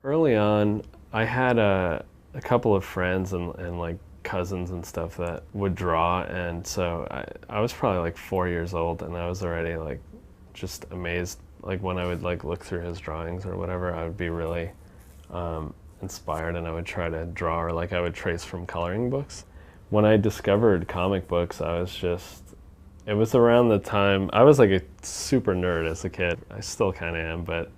Early on, I had a couple of friends and like cousins and stuff that would draw, and so I was probably like 4 years old, and I was already like just amazed. Like when I would like look through his drawings or whatever, I would be really inspired, and I would try to draw, or like I would trace from coloring books. When I discovered comic books, it was around the time, I was like a super nerd as a kid. I still kind of am, but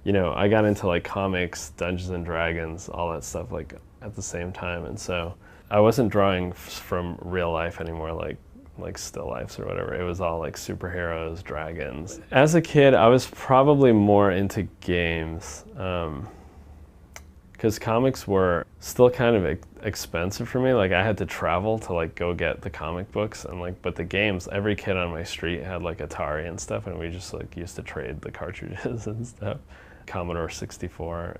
you know, I got into like comics, Dungeons and Dragons, all that stuff like at the same time. And so I wasn't drawing from real life anymore, like still lifes or whatever. It was all like superheroes, dragons. As a kid, I was probably more into games, because comics were still kind of expensive for me. Like I had to travel to like go get the comic books, and like, but the games, every kid on my street had like Atari and stuff, and we just like used to trade the cartridges and stuff. Commodore 64,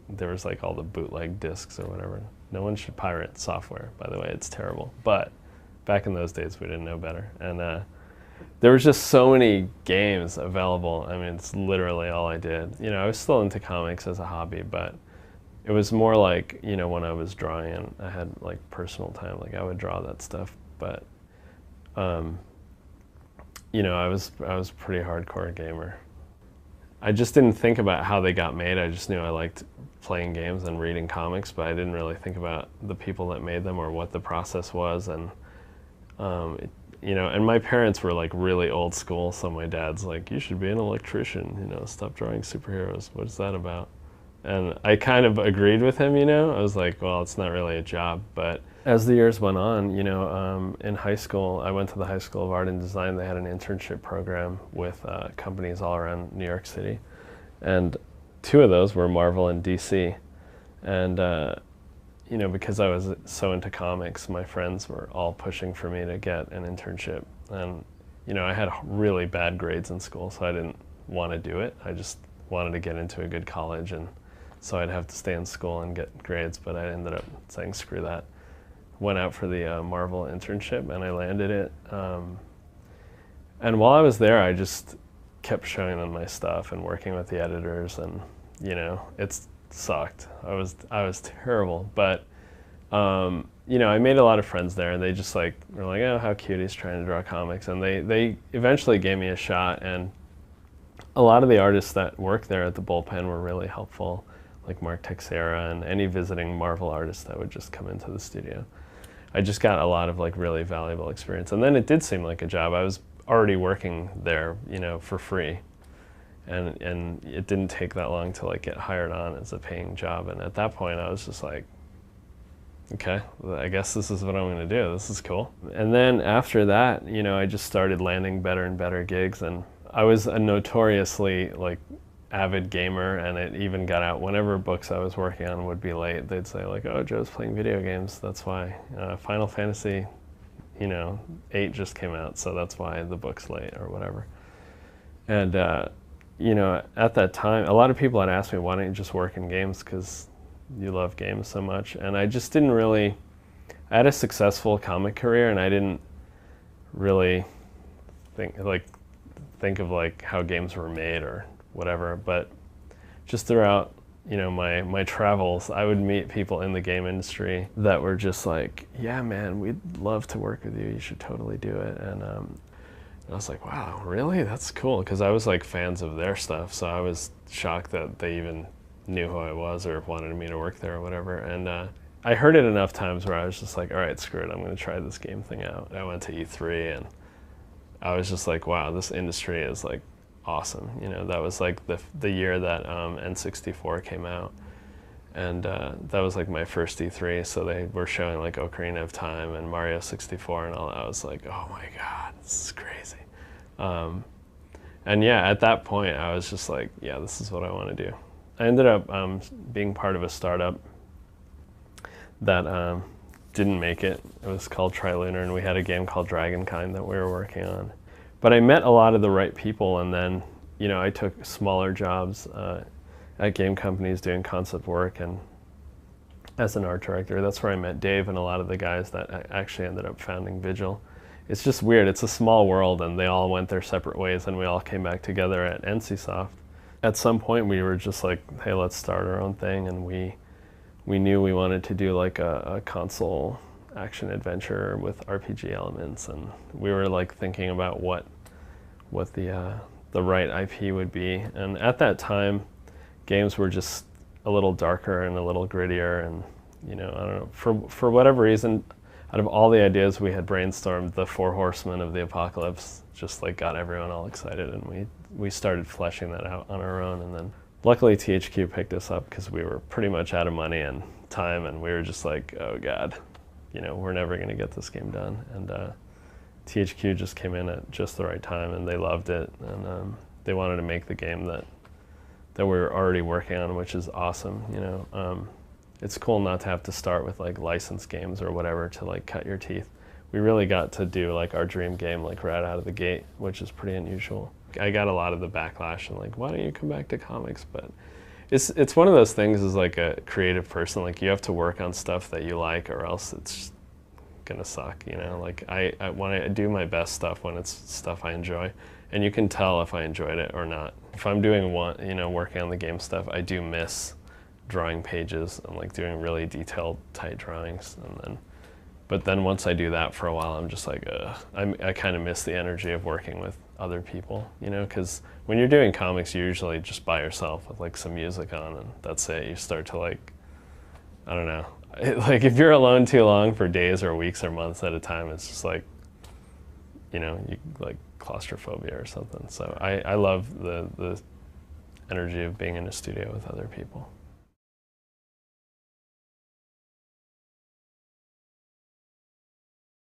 there was like all the bootleg discs or whatever. No one should pirate software, by the way, it's terrible. But back in those days, we didn't know better. And there was just so many games available. I mean, it's literally all I did. You know, I was still into comics as a hobby, but it was more like, you know, when I was drawing and I had like personal time, like I would draw that stuff. But, you know, I was a pretty hardcore gamer. I just didn't think about how they got made. I just knew I liked playing games and reading comics, but I didn't really think about the people that made them or what the process was. And, you know, and my parents were like really old school, so my dad's like, you should be an electrician, you know, stop drawing superheroes. What is that about? And I kind of agreed with him, you know. I was like, well, it's not really a job. But as the years went on, you know, in high school, I went to the High School of Art and Design. They had an internship program with companies all around New York City. And two of those were Marvel and DC. And, you know, because I was so into comics, my friends were all pushing for me to get an internship. And, you know, I had really bad grades in school, so I didn't want to do it. I just wanted to get into a good college, and so I'd have to stay in school and get grades, but I ended up saying screw that. Went out for the Marvel internship, and I landed it. And while I was there, I just kept showing them my stuff and working with the editors, and you know, it sucked. I was terrible, but you know, I made a lot of friends there, and they just like were like, oh, how cute, he's trying to draw comics, and they eventually gave me a shot. And a lot of the artists that worked there at the bullpen were really helpful, like Mark Texeira and any visiting Marvel artists that would just come into the studio. I just got a lot of like really valuable experience. And then it did seem like a job. I was already working there, you know, for free. And it didn't take that long to like get hired on as a paying job. And at that point I was just like, okay, I guess this is what I'm gonna do. This is cool. And then after that, you know, I just started landing better and better gigs, and I was a notoriously like avid gamer, and it even got out whenever books I was working on would be late. They'd say like, oh, Joe's playing video games, that's why. Final Fantasy, you know, 8 just came out, so that's why the book's late or whatever. And you know, at that time, a lot of people had asked me, why don't you just work in games because you love games so much? And I just didn't really, I had a successful comic career, and I didn't really think of like how games were made or whatever. But just throughout, you know, my travels, I would meet people in the game industry that were just like, yeah, man, we'd love to work with you. You should totally do it. And I was like, wow, really? That's cool. Because I was like fans of their stuff. So I was shocked that they even knew who I was or wanted me to work there or whatever. And I heard it enough times where I was just like, all right, screw it. I'm going to try this game thing out. I went to E3, and I was just like, wow, this industry is like awesome. You know, that was like the year that N64 came out, and that was like my first E3. So they were showing like Ocarina of Time and Mario 64 and all that. I was like, oh my god, this is crazy. And yeah, at that point I was just like, yeah, this is what I want to do. I ended up being part of a startup that didn't make it. It was called Trilunar, and we had a game called Dragonkind that we were working on. But I met a lot of the right people, and then, you know, I took smaller jobs at game companies doing concept work, and as an art director, that's where I met Dave and a lot of the guys that actually ended up founding Vigil. It's just weird. It's a small world, and they all went their separate ways, and we all came back together at NCSoft. at some point we were just like, hey, let's start our own thing, and we knew we wanted to do like a console action adventure with RPG elements, and we were like thinking about what the right IP would be. And at that time, games were just a little darker and a little grittier, and I don't know, for whatever reason, out of all the ideas we had brainstormed, the Four Horsemen of the Apocalypse just like got everyone all excited, and we started fleshing that out on our own. And then luckily THQ picked us up because we were pretty much out of money and time, and we were just like, oh God, we're never going to get this game done. And THQ just came in at just the right time, and they loved it, and they wanted to make the game that we were already working on, which is awesome. It's cool not to have to start with like licensed games or whatever to like cut your teeth. We really got to do like our dream game like right out of the gate, which is pretty unusual. I got a lot of the backlash and like, why don't you come back to comics? But it's one of those things, as like a creative person, like you have to work on stuff that you like, or else it's gonna suck. Like I want to do my best stuff when it's stuff I enjoy, and you can tell if I enjoyed it or not. If I'm doing working on the game stuff, I do miss drawing pages and like doing really detailed, tight drawings, but then once I do that for a while, I'm just like, I kind of miss the energy of working with other people, because when you're doing comics, you're usually just by yourself with like some music on, and that's it. You start to like, I don't know, like if you're alone too long for days or weeks or months at a time, it's just like, you like claustrophobia or something. So I love the energy of being in a studio with other people.